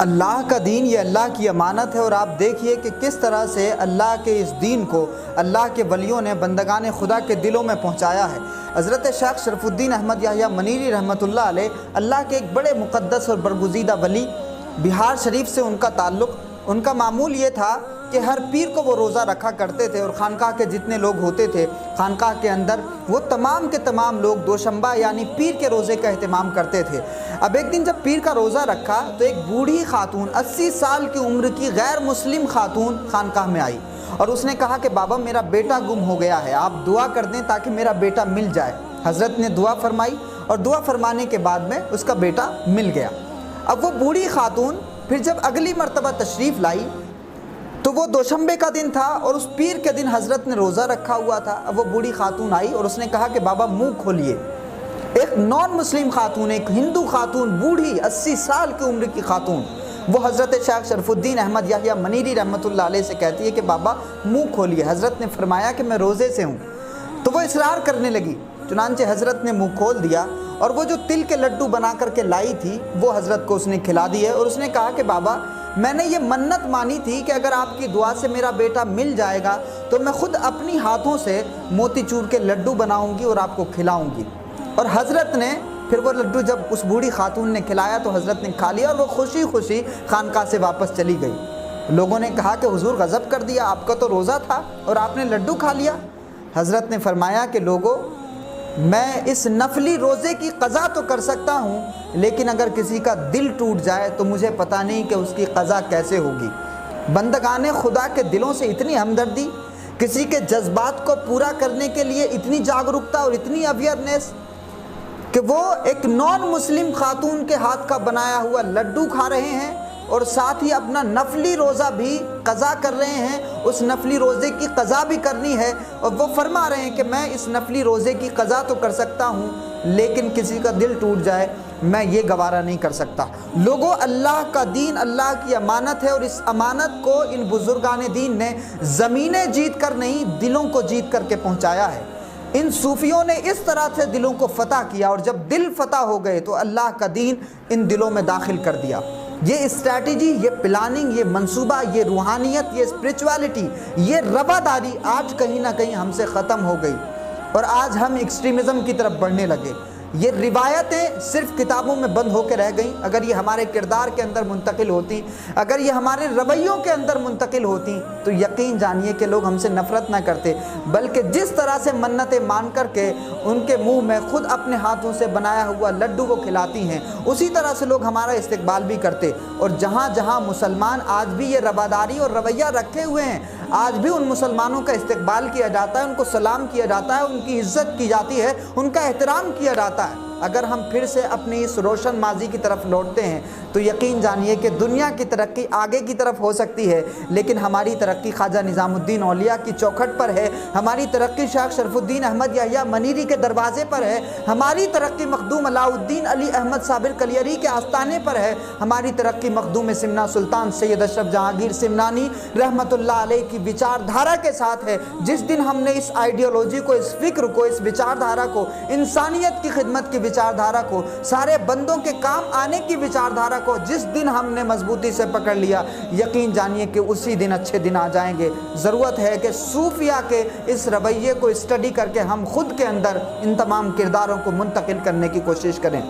اللہ کا دین یہ اللہ کی امانت ہے، اور آپ دیکھیے کہ کس طرح سے اللہ کے اس دین کو اللہ کے ولیوں نے بندگان خدا کے دلوں میں پہنچایا ہے۔ حضرت شیخ شرف الدین احمد یحییٰ منیری رحمۃ اللہ علیہ، اللہ کے ایک بڑے مقدس اور برگزیدہ ولی، بہار شریف سے ان کا تعلق۔ ان کا معمول یہ تھا کہ ہر پیر کو وہ روزہ رکھا کرتے تھے، اور خانقاہ کے جتنے لوگ ہوتے تھے خانقاہ کے اندر، وہ تمام کے تمام لوگ دوشنبہ یعنی پیر کے روزے کا اہتمام کرتے تھے۔ اب ایک دن جب پیر کا روزہ رکھا تو ایک بوڑھی خاتون 80 سال کی عمر کی غیر مسلم خاتون خانقاہ میں آئی، اور اس نے کہا کہ بابا میرا بیٹا گم ہو گیا ہے، آپ دعا کر دیں تاکہ میرا بیٹا مل جائے۔ حضرت نے دعا فرمائی، اور دعا فرمانے کے بعد میں اس کا بیٹا مل گیا۔ اب وہ بوڑھی خاتون پھر جب اگلی مرتبہ تشریف لائی تو وہ دوشنبے کا دن تھا، اور اس پیر کے دن حضرت نے روزہ رکھا ہوا تھا۔ اب وہ بوڑھی خاتون آئی اور اس نے کہا کہ بابا منہ کھولیے۔ ایک نان مسلم خاتون، ایک ہندو خاتون، بوڑھی 80 سال کی عمر کی خاتون، وہ حضرت شیخ شرف الدین احمد یحییٰ منیری رحمۃ اللہ علیہ سے کہتی ہے کہ بابا منہ کھولیے۔ حضرت نے فرمایا کہ میں روزے سے ہوں، تو وہ اصرار کرنے لگی۔ چنانچہ حضرت نے منہ کھول دیا، اور وہ جو تل کے لڈو بنا کر کے لائی تھی وہ حضرت کو اس نے کھلا دیے، اور اس نے کہا کہ بابا میں نے یہ منت مانی تھی کہ اگر آپ کی دعا سے میرا بیٹا مل جائے گا تو میں خود اپنی ہاتھوں سے موتی چور کے لڈو بناؤں گی اور آپ کو کھلاؤں گی۔ اور حضرت نے پھر وہ لڈو جب اس بوڑھی خاتون نے کھلایا تو حضرت نے کھا لیا، اور وہ خوشی خوشی خانقاہ سے واپس چلی گئی۔ لوگوں نے کہا کہ حضور غضب کر دیا، آپ کا تو روزہ تھا اور آپ نے لڈو کھا لیا۔ حضرت نے فرمایا کہ لوگوں، میں اس نفلی روزے کی قضا تو کر سکتا ہوں، لیکن اگر کسی کا دل ٹوٹ جائے تو مجھے پتہ نہیں کہ اس کی قضا کیسے ہوگی۔ بندگان خدا کے دلوں سے اتنی ہمدردی، کسی کے جذبات کو پورا کرنے کے لیے اتنی جاگرکتا اور اتنی اویئرنیس کہ وہ ایک نان مسلم خاتون کے ہاتھ کا بنایا ہوا لڈو کھا رہے ہیں، اور ساتھ ہی اپنا نفلی روزہ بھی قضا کر رہے ہیں۔ اس نفلی روزے کی قضا بھی کرنی ہے، اور وہ فرما رہے ہیں کہ میں اس نفلی روزے کی قضا تو کر سکتا ہوں، لیکن کسی کا دل ٹوٹ جائے میں یہ گوارا نہیں کر سکتا۔ لوگوں، اللہ کا دین اللہ کی امانت ہے، اور اس امانت کو ان بزرگان دین نے زمینیں جیت کر نہیں، دلوں کو جیت کر کے پہنچایا ہے۔ ان صوفیوں نے اس طرح سے دلوں کو فتح کیا، اور جب دل فتح ہو گئے تو اللہ کا دین ان دلوں میں داخل کر دیا۔ یہ اسٹریٹجی، یہ پلاننگ، یہ منصوبہ، یہ روحانیت، یہ اسپرچوالٹی، یہ رواداری آج کہیں نہ کہیں ہم سے ختم ہو گئی، اور آج ہم ایکسٹریمزم کی طرف بڑھنے لگے۔ یہ روایتیں صرف کتابوں میں بند ہو کے رہ گئیں۔ اگر یہ ہمارے کردار کے اندر منتقل ہوتی، اگر یہ ہمارے رویوں کے اندر منتقل ہوتی تو یقین جانیے کہ لوگ ہم سے نفرت نہ کرتے، بلکہ جس طرح سے منتیں مان کر کے ان کے منہ میں خود اپنے ہاتھوں سے بنایا ہوا لڈو وہ کھلاتی ہیں، اسی طرح سے لوگ ہمارا استقبال بھی کرتے۔ اور جہاں جہاں مسلمان آج بھی یہ رواداری اور رویہ رکھے ہوئے ہیں، آج بھی ان مسلمانوں کا استقبال کیا جاتا ہے، ان کو سلام کیا جاتا ہے، ان کی عزت کی جاتی ہے، ان کا احترام کیا جاتا ہے۔ اگر ہم پھر سے اپنی اس روشن ماضی کی طرف لوٹتے ہیں تو یقین جانیے کہ دنیا کی ترقی آگے کی طرف ہو سکتی ہے، لیکن ہماری ترقی خواجہ نظام الدین اولیاء کی چوکھٹ پر ہے، ہماری ترقی شیخ شرف الدین احمد یحییٰ منیری کے دروازے پر ہے، ہماری ترقی مخدوم علاء الدین علی احمد صابر کلیری کے آستانے پر ہے، ہماری ترقی مخدوم سمنا سلطان سید اشرف جہانگیر سمنانی رحمۃ اللہ علیہ کی وچار دھارا کے ساتھ ہے۔ جس دن ہم نے اس آئیڈیالوجی کو، اس فکر کو، اس وچار دھارا کو، انسانیت کی خدمت کی وچار دھارا کو، سارے بندوں کے کام آنے کی وچار دھارا کو جس دن ہم نے مضبوطی سے پکڑ لیا، یقین جانیے کہ اسی دن اچھے دن آ جائیں گے۔ ضرورت ہے کہ صوفیہ کے اس رویے کو اسٹڈی کر کے ہم خود کے اندر ان تمام کرداروں کو منتقل کرنے کی کوشش کریں۔